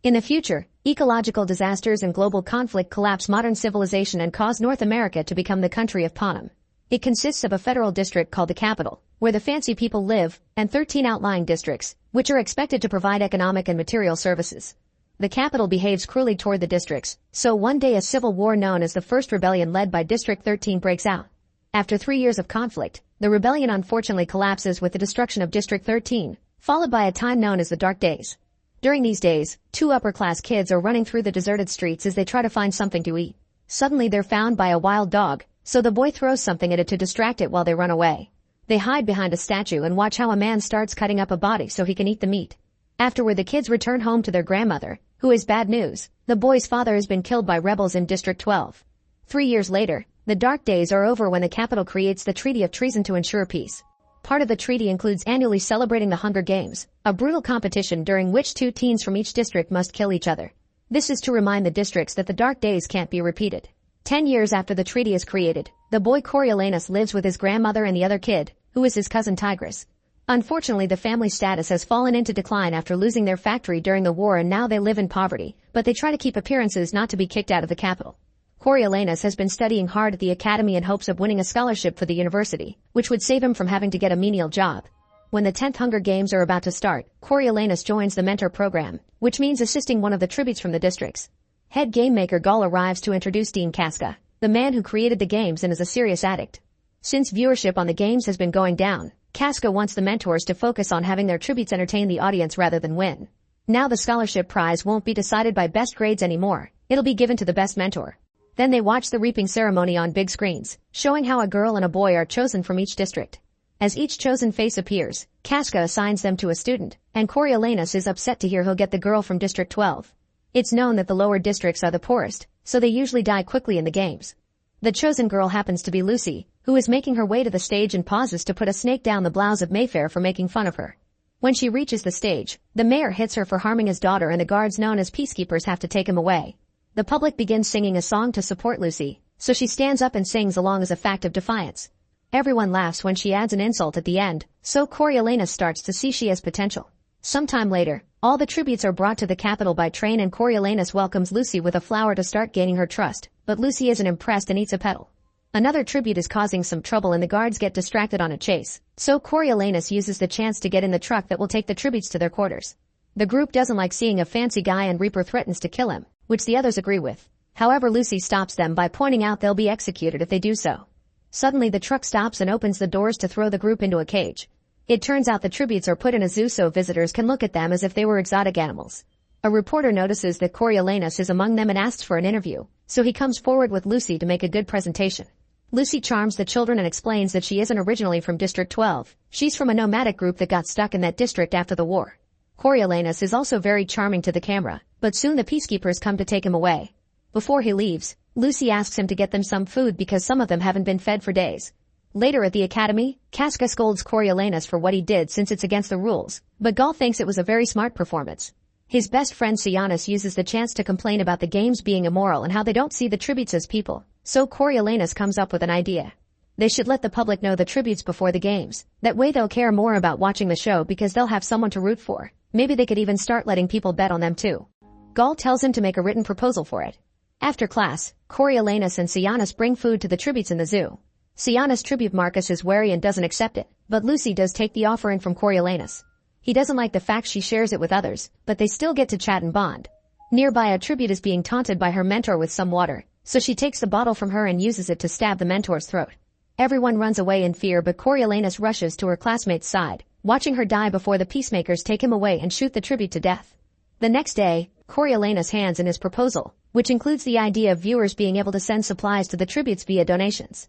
In the future, ecological disasters and global conflict collapse modern civilization and cause North America to become the country of Panem. It consists of a federal district called the capital, where the fancy people live, and 13 outlying districts, which are expected to provide economic and material services. The capital behaves cruelly toward the districts, so one day a civil war known as the First Rebellion led by District 13 breaks out. After 3 years of conflict, the rebellion unfortunately collapses with the destruction of District 13, followed by a time known as the Dark Days. During these days, 2 upper-class kids are running through the deserted streets as they try to find something to eat. Suddenly they're found by a wild dog, so the boy throws something at it to distract it while they run away. They hide behind a statue and watch how a man starts cutting up a body so he can eat the meat. Afterward, the kids return home to their grandmother, who is bad news. The boy's father has been killed by rebels in District 12. 3 years later, the dark days are over when the capital creates the Treaty of Treason to ensure peace. Part of the treaty includes annually celebrating the Hunger Games, a brutal competition during which 2 teens from each district must kill each other. This is to remind the districts that the dark days can't be repeated. 10 years after the treaty is created, the boy Coriolanus lives with his grandmother and the other kid, who is his cousin Tigris. Unfortunately, the family status has fallen into decline after losing their factory during the war and now they live in poverty, but they try to keep appearances not to be kicked out of the capital. Coriolanus has been studying hard at the academy in hopes of winning a scholarship for the university, which would save him from having to get a menial job. When the 10th Hunger Games are about to start, Coriolanus joins the mentor program, which means assisting one of the tributes from the districts. Head game maker Gall arrives to introduce Dean Casca, the man who created the games and is a serious addict. Since viewership on the games has been going down, Casca wants the mentors to focus on having their tributes entertain the audience rather than win. Now the scholarship prize won't be decided by best grades anymore, it'll be given to the best mentor. Then they watch the reaping ceremony on big screens, showing how a girl and a boy are chosen from each district. As each chosen face appears, Casca assigns them to a student, and Coriolanus is upset to hear he'll get the girl from District 12. It's known that the lower districts are the poorest, so they usually die quickly in the games. The chosen girl happens to be Lucy, who is making her way to the stage and pauses to put a snake down the blouse of Mayfair for making fun of her. When she reaches the stage, the mayor hits her for harming his daughter and the guards known as peacekeepers have to take him away. The public begins singing a song to support Lucy, so she stands up and sings along as a fact of defiance. Everyone laughs when she adds an insult at the end, so Coriolanus starts to see she has potential. Sometime later, all the tributes are brought to the capital by train and Coriolanus welcomes Lucy with a flower to start gaining her trust, but Lucy isn't impressed and eats a petal. Another tribute is causing some trouble and the guards get distracted on a chase, so Coriolanus uses the chance to get in the truck that will take the tributes to their quarters. The group doesn't like seeing a fancy guy and Reaper threatens to kill him, which the others agree with. However, Lucy stops them by pointing out they'll be executed if they do so. Suddenly the truck stops and opens the doors to throw the group into a cage. It turns out the tributes are put in a zoo so visitors can look at them as if they were exotic animals. A reporter notices that Coriolanus is among them and asks for an interview, so he comes forward with Lucy to make a good presentation. Lucy charms the children and explains that she isn't originally from District 12. She's from a nomadic group that got stuck in that district after the war. Coriolanus is also very charming to the camera, but soon the peacekeepers come to take him away. Before he leaves, Lucy asks him to get them some food because some of them haven't been fed for days. Later at the academy, Casca scolds Coriolanus for what he did since it's against the rules, but Gall thinks it was a very smart performance. His best friend Sianus uses the chance to complain about the games being immoral and how they don't see the tributes as people, so Coriolanus comes up with an idea. They should let the public know the tributes before the games, that way they'll care more about watching the show because they'll have someone to root for. Maybe they could even start letting people bet on them too. Gall tells him to make a written proposal for it. After class, Coriolanus and Sianus bring food to the tributes in the zoo. Sianus' tribute Marcus is wary and doesn't accept it, but Lucy does take the offering from Coriolanus. He doesn't like the fact she shares it with others, but they still get to chat and bond. Nearby, a tribute is being taunted by her mentor with some water, so she takes the bottle from her and uses it to stab the mentor's throat. Everyone runs away in fear, but Coriolanus rushes to her classmate's side, watching her die before the peacemakers take him away and shoot the tribute to death. The next day, Coriolanus hands in his proposal, which includes the idea of viewers being able to send supplies to the tributes via donations.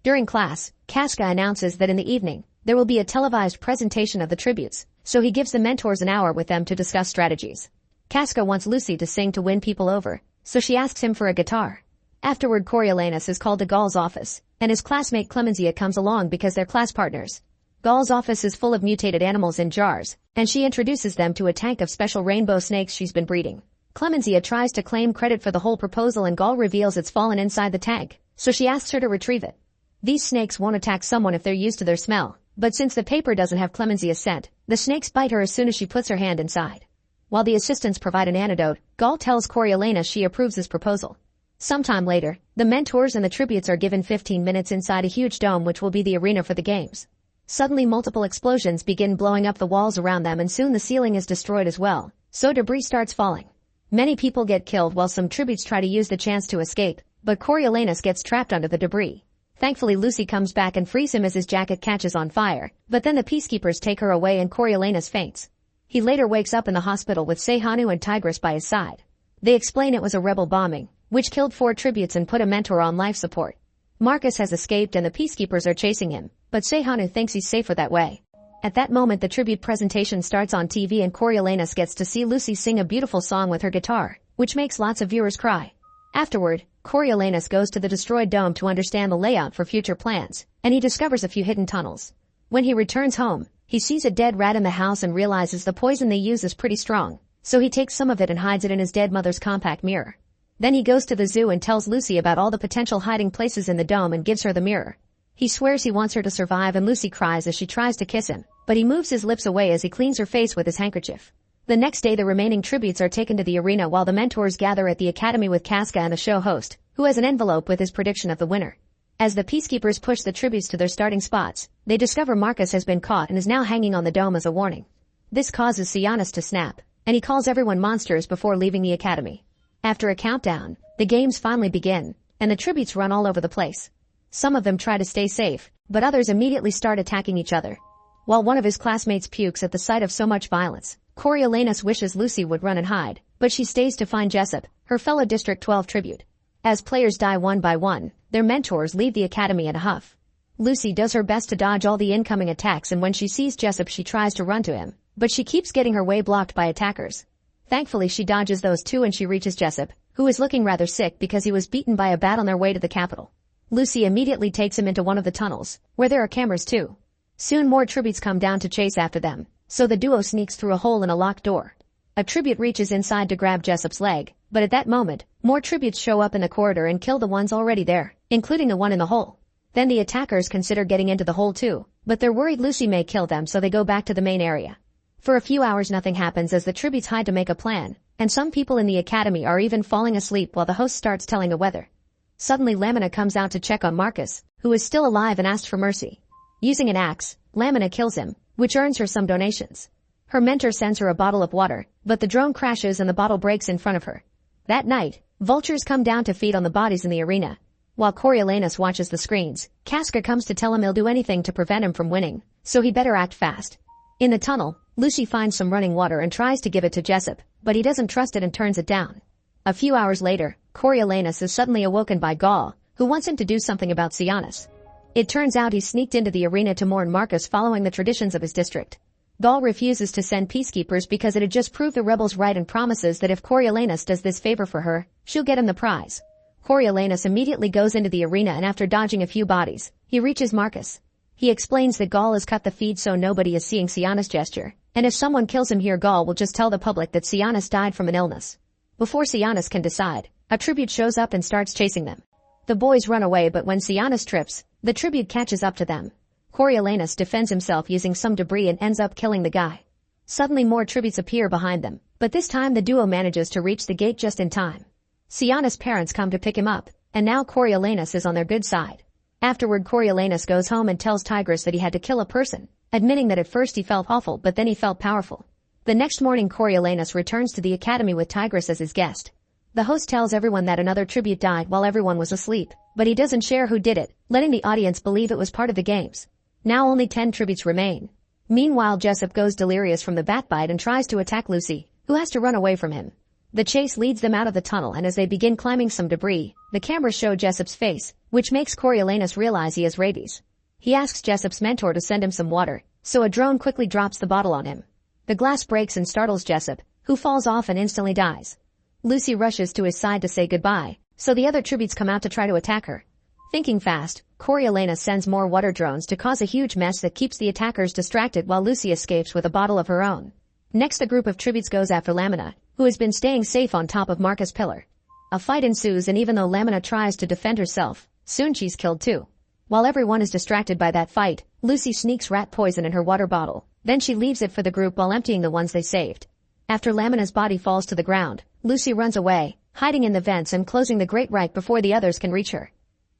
During class, Casca announces that in the evening, there will be a televised presentation of the tributes, so he gives the mentors an hour with them to discuss strategies. Casca wants Lucy to sing to win people over, so she asks him for a guitar. Afterward, Coriolanus is called to Gall's office, and his classmate Clemencia comes along because they're class partners. Gall's office is full of mutated animals in jars, and she introduces them to a tank of special rainbow snakes she's been breeding. Clemencia tries to claim credit for the whole proposal and Gall reveals it's fallen inside the tank, so she asks her to retrieve it. These snakes won't attack someone if they're used to their smell, but since the paper doesn't have Clemencia's scent, the snakes bite her as soon as she puts her hand inside. While the assistants provide an antidote, Gaul tells Coriolanus she approves his proposal. Sometime later, the mentors and the tributes are given 15 minutes inside a huge dome which will be the arena for the games. Suddenly multiple explosions begin blowing up the walls around them and soon the ceiling is destroyed as well, so debris starts falling. Many people get killed while some tributes try to use the chance to escape, but Coriolanus gets trapped under the debris. Thankfully Lucy comes back and frees him as his jacket catches on fire, but then the peacekeepers take her away and Coriolanus faints. He later wakes up in the hospital with Sehanu and Tigris by his side. They explain it was a rebel bombing, which killed 4 tributes and put a mentor on life support. Marcus has escaped and the peacekeepers are chasing him, but Sehanu thinks he's safer that way. At that moment the tribute presentation starts on TV and Coriolanus gets to see Lucy sing a beautiful song with her guitar, which makes lots of viewers cry. Afterward, Coriolanus goes to the destroyed dome to understand the layout for future plans, and he discovers a few hidden tunnels. When he returns home, he sees a dead rat in the house and realizes the poison they use is pretty strong, so he takes some of it and hides it in his dead mother's compact mirror. Then he goes to the zoo and tells Lucy about all the potential hiding places in the dome and gives her the mirror. He swears he wants her to survive and Lucy cries as she tries to kiss him, but he moves his lips away as he cleans her face with his handkerchief. The next day the remaining tributes are taken to the arena while the mentors gather at the academy with Casca and the show host, who has an envelope with his prediction of the winner. As the peacekeepers push the tributes to their starting spots, they discover Marcus has been caught and is now hanging on the dome as a warning. This causes Sianis to snap, and he calls everyone monsters before leaving the academy. After a countdown, the games finally begin, and the tributes run all over the place. Some of them try to stay safe, but others immediately start attacking each other. While one of his classmates pukes at the sight of so much violence, Coriolanus wishes Lucy would run and hide, but she stays to find Jessup, her fellow District 12 tribute. As players die one by one, their mentors leave the academy in a huff. Lucy does her best to dodge all the incoming attacks and when she sees Jessup she tries to run to him, but she keeps getting her way blocked by attackers. Thankfully she dodges those too and she reaches Jessup, who is looking rather sick because he was beaten by a bat on their way to the capital. Lucy immediately takes him into one of the tunnels, where there are cameras too. Soon more tributes come down to chase after them, so the duo sneaks through a hole in a locked door. A tribute reaches inside to grab Jessup's leg, but at that moment, more tributes show up in the corridor and kill the ones already there, including the one in the hole. Then the attackers consider getting into the hole too, but they're worried Lucy may kill them so they go back to the main area. For a few hours nothing happens as the tributes hide to make a plan, and some people in the academy are even falling asleep while the host starts telling the weather. Suddenly Lamina comes out to check on Marcus, who is still alive and asks for mercy. Using an axe, Lamina kills him, which earns her some donations. Her mentor sends her a bottle of water, but the drone crashes and the bottle breaks in front of her. That night, vultures come down to feed on the bodies in the arena. While Coriolanus watches the screens, Casca comes to tell him he'll do anything to prevent him from winning, so he better act fast. In the tunnel, Lucy finds some running water and tries to give it to Jessup, but he doesn't trust it and turns it down. A few hours later, Coriolanus is suddenly awoken by Gaul, who wants him to do something about Sianis. It turns out he sneaked into the arena to mourn Marcus following the traditions of his district. Gaul refuses to send peacekeepers because it had just proved the rebels right and promises that if Coriolanus does this favor for her, she'll get him the prize. Coriolanus immediately goes into the arena and after dodging a few bodies, he reaches Marcus. He explains that Gaul has cut the feed so nobody is seeing Sianis' gesture, and if someone kills him here Gaul will just tell the public that Sianis died from an illness. Before Sianis can decide, a tribute shows up and starts chasing them. The boys run away but when Sianis trips, the tribute catches up to them. Coriolanus defends himself using some debris and ends up killing the guy. Suddenly more tributes appear behind them, but this time the duo manages to reach the gate just in time. Sianis' parents come to pick him up, and now Coriolanus is on their good side. Afterward Coriolanus goes home and tells Tigris that he had to kill a person, admitting that at first he felt awful but then he felt powerful. The next morning Coriolanus returns to the academy with Tigris as his guest. The host tells everyone that another tribute died while everyone was asleep, but he doesn't share who did it, letting the audience believe it was part of the games. Now only 10 tributes remain. Meanwhile Jessup goes delirious from the bat bite and tries to attack Lucy, who has to run away from him. The chase leads them out of the tunnel and as they begin climbing some debris, the cameras show Jessup's face, which makes Coriolanus realize he has rabies. He asks Jessup's mentor to send him some water, so a drone quickly drops the bottle on him. The glass breaks and startles Jessup, who falls off and instantly dies. Lucy rushes to his side to say goodbye, so the other tributes come out to try to attack her. Thinking fast, Coriolanus sends more water drones to cause a huge mess that keeps the attackers distracted while Lucy escapes with a bottle of her own. Next a group of tributes goes after Lamina, who has been staying safe on top of Marcus' pillar. A fight ensues and even though Lamina tries to defend herself, soon she's killed too. While everyone is distracted by that fight, Lucy sneaks rat poison in her water bottle, then she leaves it for the group while emptying the ones they saved. After Lamina's body falls to the ground, Lucy runs away, hiding in the vents and closing the grate right before the others can reach her.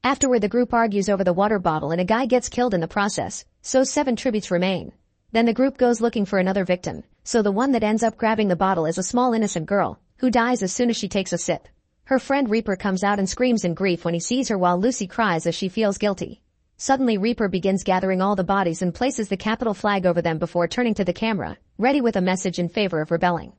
Afterward, the group argues over the water bottle and a guy gets killed in the process, so 7 tributes remain. Then the group goes looking for another victim, so the one that ends up grabbing the bottle is a small innocent girl, who dies as soon as she takes a sip. Her friend Reaper comes out and screams in grief when he sees her while Lucy cries as she feels guilty. Suddenly Reaper begins gathering all the bodies and places the Capitol flag over them before turning to the camera, ready with a message in favor of rebelling.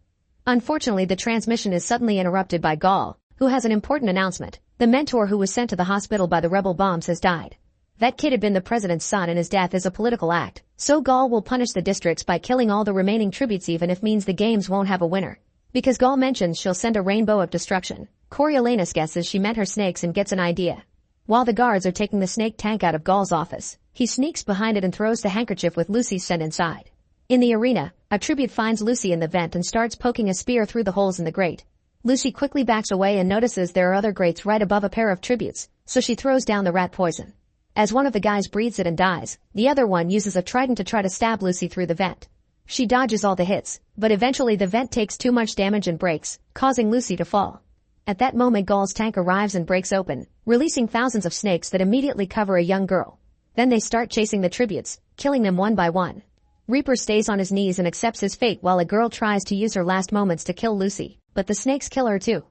Unfortunately, the transmission is suddenly interrupted by Gaul, who has an important announcement. The mentor who was sent to the hospital by the rebel bombs has died. That kid had been the president's son and his death is a political act, so Gaul will punish the districts by killing all the remaining tributes even if means the games won't have a winner. Because Gaul mentions she'll send a rainbow of destruction, Coriolanus guesses she meant her snakes and gets an idea. While the guards are taking the snake tank out of Gaul's office, he sneaks behind it and throws the handkerchief with Lucy's scent inside. In the arena, a tribute finds Lucy in the vent and starts poking a spear through the holes in the grate. Lucy quickly backs away and notices there are other grates right above a pair of tributes, so she throws down the rat poison. As one of the guys breathes it and dies, the other one uses a trident to try to stab Lucy through the vent. She dodges all the hits, but eventually the vent takes too much damage and breaks, causing Lucy to fall. At that moment Gaul's tank arrives and breaks open, releasing thousands of snakes that immediately cover a young girl. Then they start chasing the tributes, killing them one by one. Reaper stays on his knees and accepts his fate while a girl tries to use her last moments to kill Lucy, but the snakes kill her too.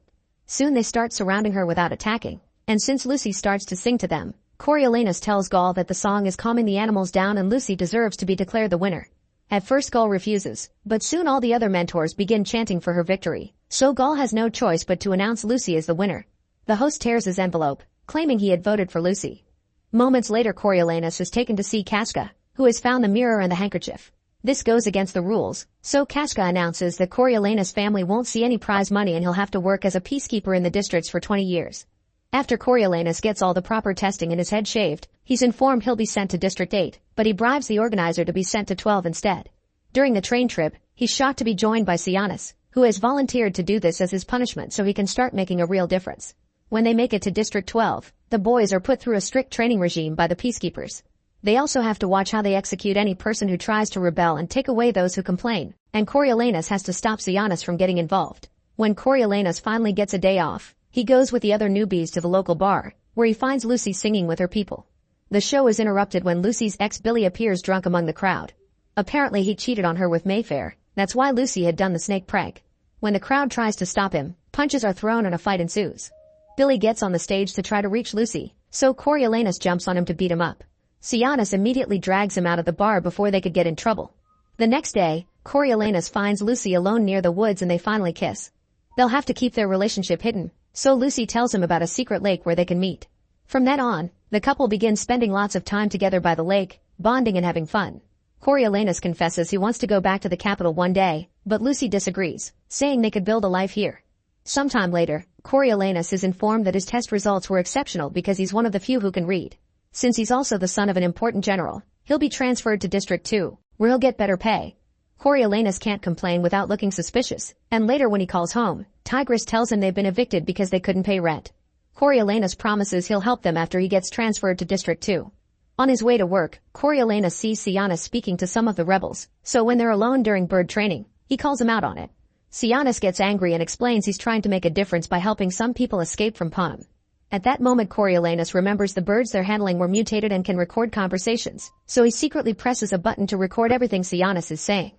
Soon they start surrounding her without attacking, and since Lucy starts to sing to them, Coriolanus tells Gaul that the song is calming the animals down and Lucy deserves to be declared the winner. At first Gaul refuses, but soon all the other mentors begin chanting for her victory, so Gaul has no choice but to announce Lucy as the winner. The host tears his envelope, claiming he had voted for Lucy. Moments later Coriolanus is taken to see Casca, who has found the mirror and the handkerchief. This goes against the rules, so Casca announces that Coriolanus' family won't see any prize money and he'll have to work as a peacekeeper in the districts for 20 years. After Coriolanus gets all the proper testing and his head shaved, he's informed he'll be sent to District 8, but he bribes the organizer to be sent to 12 instead. During the train trip, he's shocked to be joined by Sianis, who has volunteered to do this as his punishment so he can start making a real difference. When they make it to District 12, the boys are put through a strict training regime by the peacekeepers. They also have to watch how they execute any person who tries to rebel and take away those who complain, and Coriolanus has to stop Sianis from getting involved. When Coriolanus finally gets a day off, he goes with the other newbies to the local bar, where he finds Lucy singing with her people. The show is interrupted when Lucy's ex Billy appears drunk among the crowd. Apparently he cheated on her with Mayfair, that's why Lucy had done the snake prank. When the crowd tries to stop him, punches are thrown and a fight ensues. Billy gets on the stage to try to reach Lucy, so Coriolanus jumps on him to beat him up. Sianis immediately drags him out of the bar before they could get in trouble. The next day, Coriolanus finds Lucy alone near the woods and they finally kiss. They'll have to keep their relationship hidden, so Lucy tells him about a secret lake where they can meet. From that on, the couple begins spending lots of time together by the lake, bonding and having fun. Coriolanus confesses he wants to go back to the capital one day, but Lucy disagrees, saying they could build a life here. Sometime later, Coriolanus is informed that his test results were exceptional because he's one of the few who can read. Since he's also the son of an important general, he'll be transferred to District 2, where he'll get better pay. Coriolanus can't complain without looking suspicious, and later when he calls home, Tigris tells him they've been evicted because they couldn't pay rent. Coriolanus promises he'll help them after he gets transferred to District 2. On his way to work, Coriolanus sees Sianis speaking to some of the rebels, so when they're alone during bird training, he calls him out on it. Sianis gets angry and explains he's trying to make a difference by helping some people escape from Panem. At that moment Coriolanus remembers the birds they're handling were mutated and can record conversations, so he secretly presses a button to record everything Sianis is saying.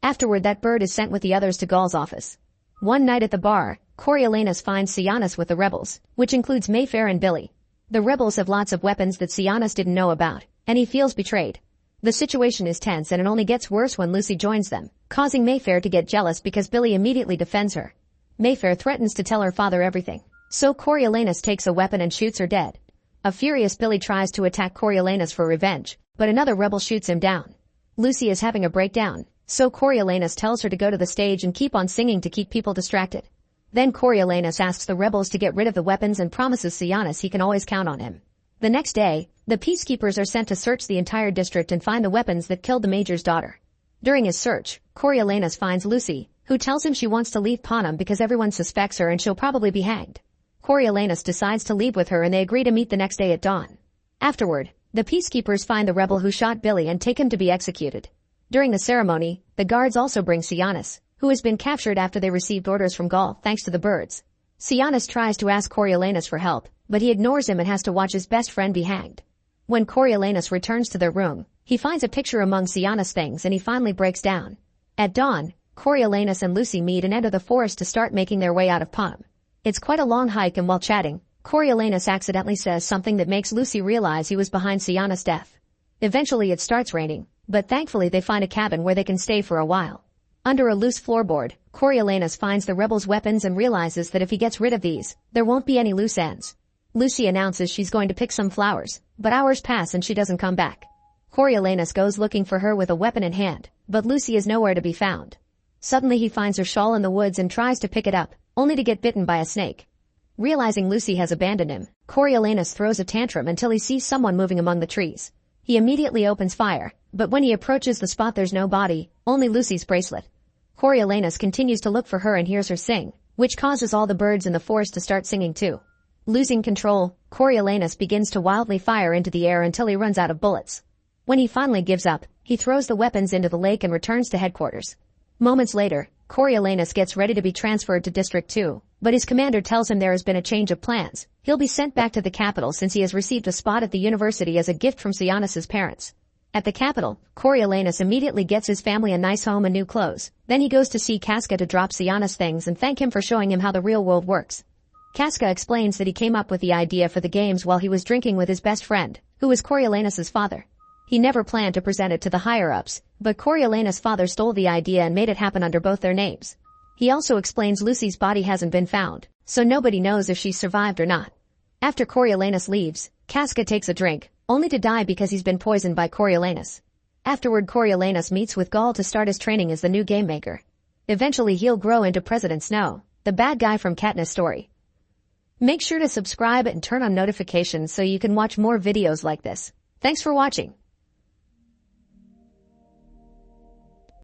Afterward that bird is sent with the others to Gaul's office. One night at the bar, Coriolanus finds Sianis with the rebels, which includes Mayfair and Billy. The rebels have lots of weapons that Sianis didn't know about, and he feels betrayed. The situation is tense and it only gets worse when Lucy joins them, causing Mayfair to get jealous because Billy immediately defends her. Mayfair threatens to tell her father everything, so Coriolanus takes a weapon and shoots her dead. A furious Billy tries to attack Coriolanus for revenge, but another rebel shoots him down. Lucy is having a breakdown, so Coriolanus tells her to go to the stage and keep on singing to keep people distracted. Then Coriolanus asks the rebels to get rid of the weapons and promises Sianis he can always count on him. The next day, the peacekeepers are sent to search the entire district and find the weapons that killed the major's daughter. During his search, Coriolanus finds Lucy, who tells him she wants to leave Panem because everyone suspects her and she'll probably be hanged. Coriolanus decides to leave with her and they agree to meet the next day at dawn. Afterward, the peacekeepers find the rebel who shot Billy and take him to be executed. During the ceremony, the guards also bring Sianis, who has been captured after they received orders from Gaul thanks to the birds. Sianis tries to ask Coriolanus for help, but he ignores him and has to watch his best friend be hanged. When Coriolanus returns to their room, he finds a picture among Sianis' things and he finally breaks down. At dawn, Coriolanus and Lucy meet and enter the forest to start making their way out of Panem. It's quite a long hike, and while chatting, Coriolanus accidentally says something that makes Lucy realize he was behind Sianis' death. Eventually it starts raining, but thankfully they find a cabin where they can stay for a while. Under a loose floorboard, Coriolanus finds the rebels' weapons and realizes that if he gets rid of these, there won't be any loose ends. Lucy announces she's going to pick some flowers, but hours pass and she doesn't come back. Coriolanus goes looking for her with a weapon in hand, but Lucy is nowhere to be found. Suddenly he finds her shawl in the woods and tries to pick it up, only to get bitten by a snake. Realizing Lucy has abandoned him, Coriolanus throws a tantrum until he sees someone moving among the trees. He immediately opens fire, but when he approaches the spot there's no body, only Lucy's bracelet. Coriolanus continues to look for her and hears her sing, which causes all the birds in the forest to start singing too. Losing control, Coriolanus begins to wildly fire into the air until he runs out of bullets. When he finally gives up, he throws the weapons into the lake and returns to headquarters. Moments later, Coriolanus gets ready to be transferred to District 2, but his commander tells him there has been a change of plans. He'll be sent back to the capital since he has received a spot at the university as a gift from Sianis' parents. At the capital, Coriolanus immediately gets his family a nice home and new clothes. Then he goes to see Casca to drop Sianis' things and thank him for showing him how the real world works. Casca explains that he came up with the idea for the games while he was drinking with his best friend, who was Coriolanus' father. He never planned to present it to the higher-ups, but Coriolanus' father stole the idea and made it happen under both their names. He also explains Lucy's body hasn't been found, so nobody knows if she survived or not. After Coriolanus leaves, Casca takes a drink, only to die because he's been poisoned by Coriolanus. Afterward, Coriolanus meets with Gaul to start his training as the new game maker. Eventually he'll grow into President Snow, the bad guy from Katniss' story. Make sure to subscribe and turn on notifications so you can watch more videos like this. Thanks for watching.